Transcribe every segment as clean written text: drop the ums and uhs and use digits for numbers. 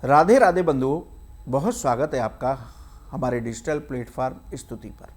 राधे राधे बंधुओं, बहुत स्वागत है आपका हमारे डिजिटल प्लेटफॉर्म स्तुति पर।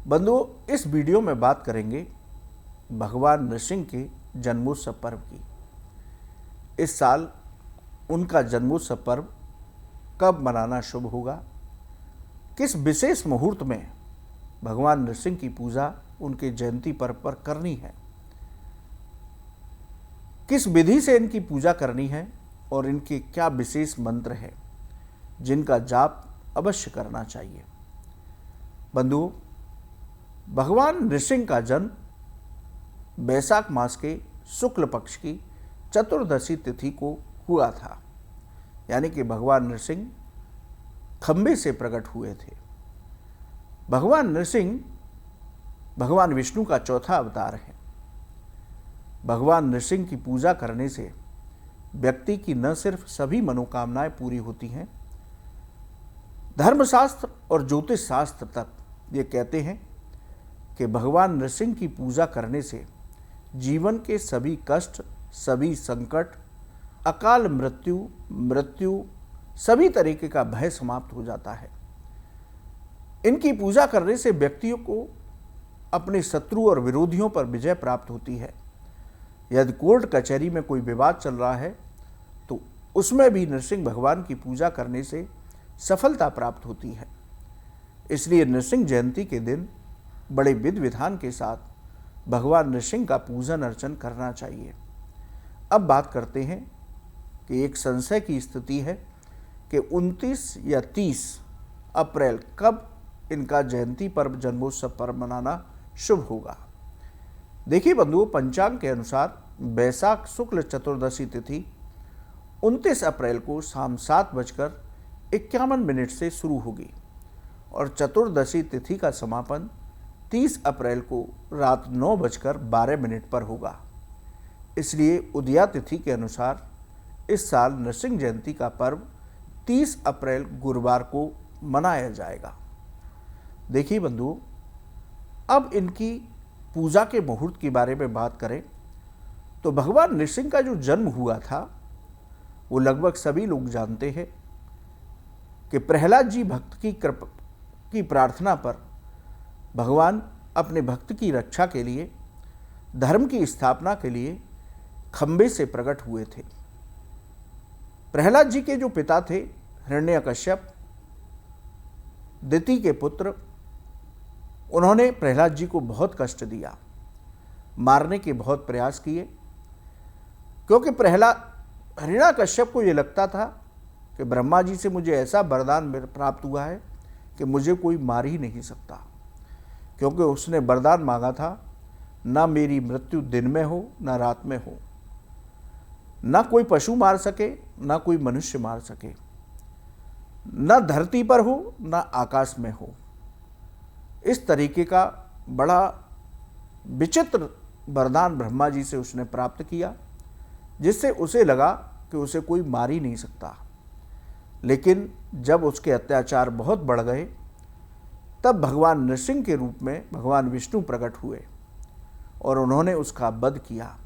बंधुओं, इस वीडियो में बात करेंगे भगवान नृसिंह के जन्मोत्सव पर्व की। इस साल उनका जन्मोत्सव पर्व कब मनाना शुभ होगा, किस विशेष मुहूर्त में भगवान नृसिंह की पूजा उनके जयंती पर्व पर करनी है, किस विधि से इनकी पूजा करनी है और इनके क्या विशेष मंत्र हैं जिनका जाप अवश्य करना चाहिए। बंधुओं, भगवान नृसिंह का जन्म बैसाख मास के शुक्ल पक्ष की चतुर्दशी तिथि को हुआ था, यानी कि भगवान नृसिंह खंबे से प्रकट हुए थे। भगवान नृसिंह भगवान विष्णु का चौथा अवतार है। भगवान नृसिंह की पूजा करने से व्यक्ति की न सिर्फ सभी मनोकामनाएं पूरी होती हैं, धर्मशास्त्र और ज्योतिष शास्त्र तक ये कहते हैं कि भगवान नृसिंह की पूजा करने से जीवन के सभी कष्ट, सभी संकट, अकाल मृत्यु सभी तरीके का भय समाप्त हो जाता है। इनकी पूजा करने से व्यक्तियों को अपने शत्रु और विरोधियों पर विजय प्राप्त होती है। यदि कोर्ट कचहरी में कोई विवाद चल रहा है तो उसमें भी नृसिंह भगवान की पूजा करने से सफलता प्राप्त होती है। इसलिए नृसिंह जयंती के दिन बड़े विधि विधान के साथ भगवान नृसिंह का पूजन अर्चन करना चाहिए। अब बात करते हैं कि एक संशय की स्थिति है कि 29 या 30 अप्रैल कब इनका जयंती पर्व, जन्मोत्सव पर्व मनाना शुभ होगा। देखिए बंधुओं, पंचांग के अनुसार बैसाख शुक्ल चतुर्दशी तिथि 29 अप्रैल को शाम 7:51 से शुरू होगी और चतुर्दशी तिथि का समापन 30 अप्रैल को रात 9:12 पर होगा। इसलिए उदया तिथि के अनुसार इस साल नृसिंह जयंती का पर्व 30 अप्रैल गुरुवार को मनाया जाएगा। देखिए बंधुओं, अब इनकी पूजा के मुहूर्त के बारे में बात करें तो भगवान नृसिंह का जो जन्म हुआ था वो लगभग सभी लोग जानते हैं कि प्रहलाद जी भक्त की प्रार्थना पर भगवान अपने भक्त की रक्षा के लिए, धर्म की स्थापना के लिए खंबे से प्रकट हुए थे। प्रहलाद जी के जो पिता थे हिरण्यकश्यप, दिति के पुत्र, उन्होंने प्रहलाद जी को बहुत कष्ट दिया, मारने के बहुत प्रयास किए, क्योंकि हिरण्यकश्यप को यह लगता था कि ब्रह्मा जी से मुझे ऐसा वरदान प्राप्त हुआ है कि मुझे कोई मार ही नहीं सकता, क्योंकि उसने वरदान मांगा था, ना मेरी मृत्यु दिन में हो ना रात में हो, ना कोई पशु मार सके ना कोई मनुष्य मार सके, ना धरती पर हो ना आकाश में हो। इस तरीके का बड़ा विचित्र वरदान ब्रह्मा जी से उसने प्राप्त किया, जिससे उसे लगा कि उसे कोई मार ही नहीं सकता। लेकिन जब उसके अत्याचार बहुत बढ़ गए तब भगवान नृसिंह के रूप में भगवान विष्णु प्रकट हुए और उन्होंने उसका वध किया।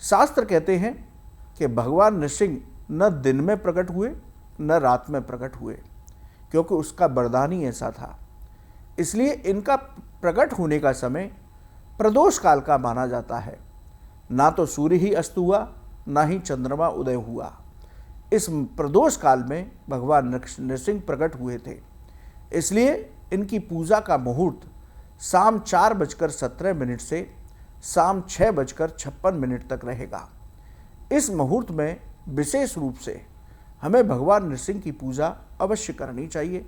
शास्त्र कहते हैं कि भगवान नृसिंह न दिन में प्रकट हुए न रात में प्रकट हुए, क्योंकि उसका वरदान ही ऐसा था। इसलिए इनका प्रकट होने का समय प्रदोष काल का माना जाता है। ना तो सूर्य ही अस्त हुआ ना ही चंद्रमा उदय हुआ। इस प्रदोष काल में भगवान नृसिंह प्रकट हुए थे। इसलिए इनकी पूजा का मुहूर्त शाम 4:17 से शाम 6:56 तक रहेगा। इस मुहूर्त में विशेष रूप से हमें भगवान नृसिंह की पूजा अवश्य करनी चाहिए,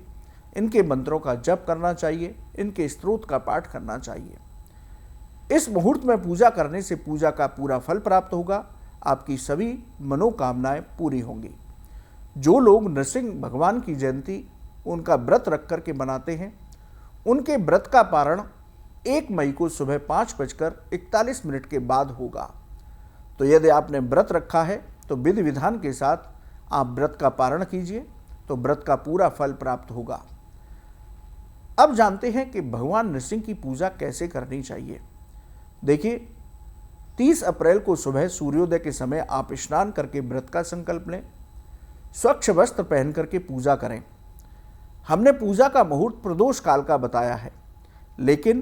इनके मंत्रों का जप करना चाहिए, इनके स्तोत्र का पाठ करना चाहिए। इस मुहूर्त में पूजा करने से पूजा का पूरा फल प्राप्त होगा, आपकी सभी मनोकामनाएं पूरी होंगी। जो लोग नृसिंह भगवान की जयंती उनका व्रत रख करके मनाते हैं, उनके व्रत का पारण 1 मई को सुबह 5:41 के बाद होगा। तो यदि आपने व्रत रखा है तो विधि विधान के साथ आप व्रत का पारण कीजिए, तो व्रत का पूरा फल प्राप्त होगा। अब जानते हैं कि भगवान नृसिंह की पूजा कैसे करनी चाहिए। देखिए, 30 अप्रैल को सुबह सूर्योदय के समय आप स्नान करके व्रत का संकल्प लें। स्वच्छ वस्त्र पहन करके पूजा करें। हमने पूजा का मुहूर्त प्रदोष काल का बताया है, लेकिन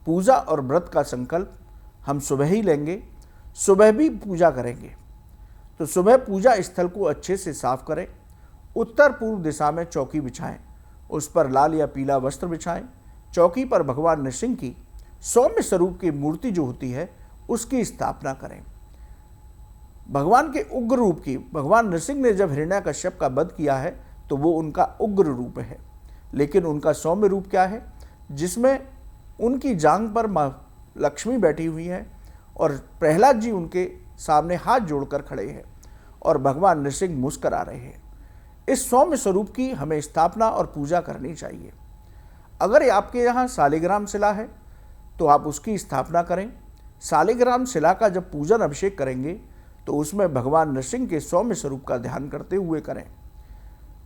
पूजा और व्रत का संकल्प हम सुबह ही लेंगे, सुबह भी पूजा करेंगे। तो सुबह पूजा स्थल को अच्छे से साफ करें। उत्तर पूर्व दिशा में चौकी बिछाएं, उस पर लाल या पीला वस्त्र बिछाएं। चौकी पर भगवान नृसिंह की सौम्य स्वरूप की मूर्ति जो होती है उसकी स्थापना करें। भगवान के उग्र रूप की, भगवान नृसिंह ने जब हिरण्यकश्यप का वध किया है तो वो उनका उग्र रूप है, लेकिन उनका सौम्य रूप क्या है, जिसमें उनकी जांघ पर माँ लक्ष्मी बैठी हुई है और प्रहलाद जी उनके सामने हाथ जोड़कर खड़े हैं और भगवान नृसिंह मुस्कुरा रहे हैं। इस सौम्य स्वरूप की हमें स्थापना और पूजा करनी चाहिए। अगर आपके यहाँ शालिग्राम शिला है तो आप उसकी स्थापना करें। शालिग्राम शिला का जब पूजन अभिषेक करेंगे तो उसमें भगवान नृसिंह के सौम्य स्वरूप का ध्यान करते हुए करें।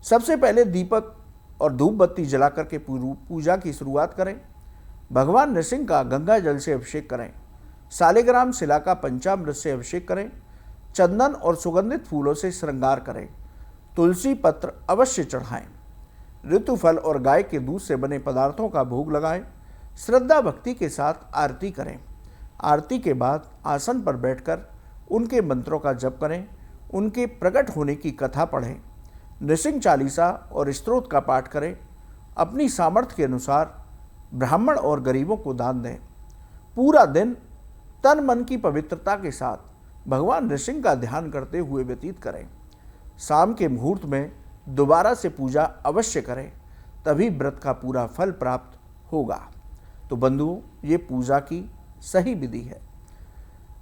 सबसे पहले दीपक और धूप बत्ती जलाकर के पूजा की शुरुआत करें। भगवान नृसिंह का गंगा जल से अभिषेक करें। शालिग्राम शिला का पंचामृत से अभिषेक करें। चंदन और सुगंधित फूलों से श्रृंगार करें। तुलसी पत्र अवश्य चढ़ाएं। ऋतुफल और गाय के दूध से बने पदार्थों का भोग लगाएं। श्रद्धा भक्ति के साथ आरती करें। आरती के बाद आसन पर बैठकर उनके मंत्रों का जप करें। उनके प्रकट होने की कथा पढ़ें। नृसिंह चालीसा और स्तोत्र का पाठ करें। अपनी सामर्थ्य के अनुसार ब्राह्मण और गरीबों को दान दें। पूरा दिन तन मन की पवित्रता के साथ भगवान नृसिंह का ध्यान करते हुए व्यतीत करें। शाम के मुहूर्त में दोबारा से पूजा अवश्य करें, तभी व्रत का पूरा फल प्राप्त होगा। तो बंधुओं, ये पूजा की सही विधि है।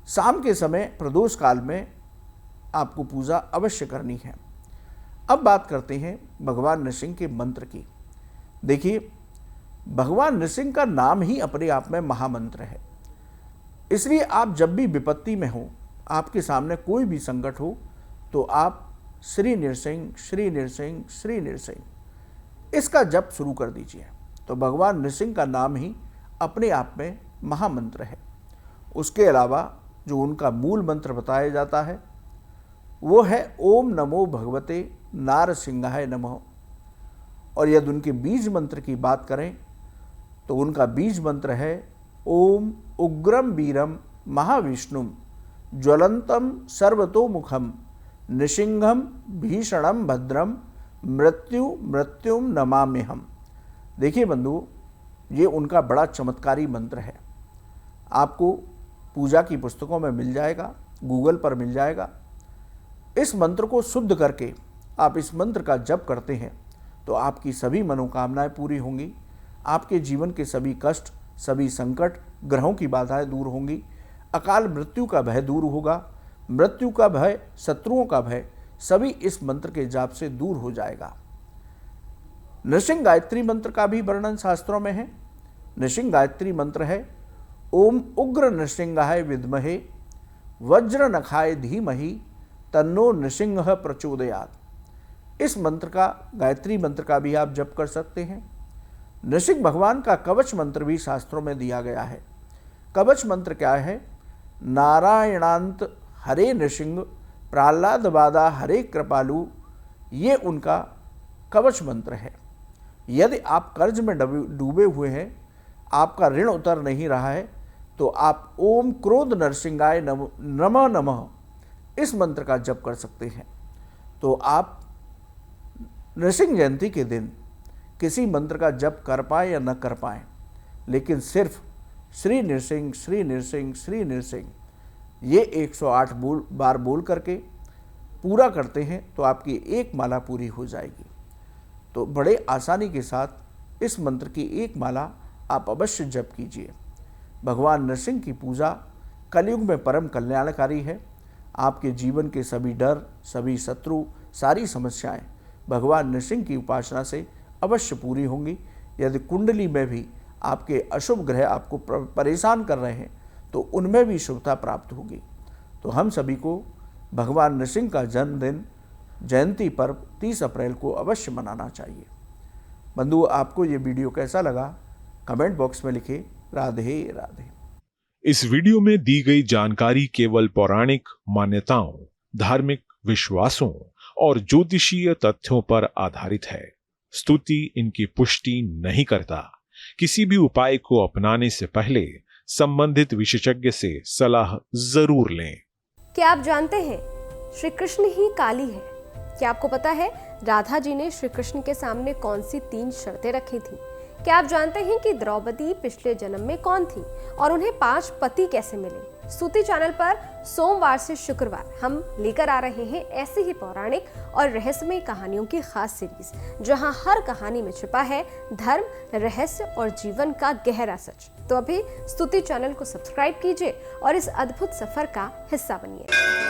शाम के समय प्रदोष काल में आपको पूजा अवश्य करनी है। अब बात करते हैं भगवान नृसिंह के मंत्र की। देखिए, भगवान नृसिंह का नाम ही अपने आप में महामंत्र है। इसलिए आप जब भी विपत्ति में हो, आपके सामने कोई भी संकट हो, तो आप श्री नृसिंह श्री नृसिंह श्री नृसिंह इसका जप शुरू कर दीजिए। तो भगवान नृसिंह का नाम ही अपने आप में महामंत्र है। उसके अलावा जो उनका मूल मंत्र बताया जाता है वो है ओम नमो भगवते नारसिंहाय नमः। और यदि उनके बीज मंत्र की बात करें तो उनका बीज मंत्र है ओम उग्रम वीरम महाविष्णुम ज्वलंतम सर्वतोमुखम नृसिंहम भीषणम भद्रम मृत्युम नमाम्यहम। देखिए बंधु, ये उनका बड़ा चमत्कारी मंत्र है। आपको पूजा की पुस्तकों में मिल जाएगा, गूगल पर मिल जाएगा। इस मंत्र को शुद्ध करके आप इस मंत्र का जप करते हैं तो आपकी सभी मनोकामनाएं पूरी होंगी। आपके जीवन के सभी कष्ट, सभी संकट, ग्रहों की बाधाएं दूर होंगी। अकाल मृत्यु का भय दूर होगा। मृत्यु का भय, शत्रुओं का भय, सभी इस मंत्र के जाप से दूर हो जाएगा। नृसिंह गायत्री मंत्र का भी वर्णन शास्त्रों में है। नृसिंह गायत्री मंत्र है ओम उग्र नृसिंहाय विद्महे वज्र नखाय धीमहि तन्नो नृसिंह प्रचोदयात्। इस मंत्र का, गायत्री मंत्र का भी आप जप कर सकते हैं। नृसिंह भगवान का कवच मंत्र भी शास्त्रों में दिया गया है। कवच मंत्र क्या है? नारायणांत हरे नृसिंह प्रहलाद बादा हरे कृपालु, ये उनका कवच मंत्र है। यदि आप कर्ज में डूबे हुए हैं, आपका ऋण उतर नहीं रहा है, तो आप ओम क्रोध नरसिंहाय नमः नमः इस मंत्र का जप कर सकते हैं। तो आप नृसिंह जयंती के दिन किसी मंत्र का जप कर पाए या न कर पाए, लेकिन सिर्फ श्री नृसिंह श्री नृसिंह श्री नृसिंह ये 108 बार बोल करके पूरा करते हैं तो आपकी एक माला पूरी हो जाएगी। तो बड़े आसानी के साथ इस मंत्र की एक माला आप अवश्य जप कीजिए। भगवान नृसिंह की पूजा कलयुग में परम कल्याणकारी है। आपके जीवन के सभी डर, सभी शत्रु, सारी समस्याएं भगवान नृसिंह की उपासना से अवश्य पूरी होंगी। यदि कुंडली में भी आपके अशुभ ग्रह आपको परेशान कर रहे हैं तो उनमें भी शुभता प्राप्त होगी। तो हम सभी को भगवान नृसिंह का जन्मदिन, जयंती पर्व 30 अप्रैल को अवश्य मनाना चाहिए। बंधु, आपको ये वीडियो कैसा लगा कमेंट बॉक्स में लिखें। राधे राधे। इस वीडियो में दी गई जानकारी केवल पौराणिक मान्यताओं, धार्मिक विश्वासों और ज्योतिषीय तथ्यों पर आधारित है। स्तुति इनकी पुष्टि नहीं करता। किसी भी उपाय को अपनाने से पहले संबंधित विशेषज्ञ से सलाह जरूर लें। क्या आप जानते हैं श्री कृष्ण ही काली है? क्या आपको पता है राधा जी ने श्री कृष्ण के सामने कौन सी 3 शर्तें रखी थी? क्या आप जानते हैं कि द्रौपदी पिछले जन्म में कौन थी और उन्हें 5 पति कैसे मिले? स्तुति चैनल पर सोमवार से शुक्रवार हम लेकर आ रहे हैं ऐसी ही पौराणिक और रहस्यमय कहानियों की खास सीरीज, जहां हर कहानी में छिपा है धर्म, रहस्य और जीवन का गहरा सच। तो अभी स्तुति चैनल को सब्सक्राइब कीजिए और इस अद्भुत सफर का हिस्सा बनिए।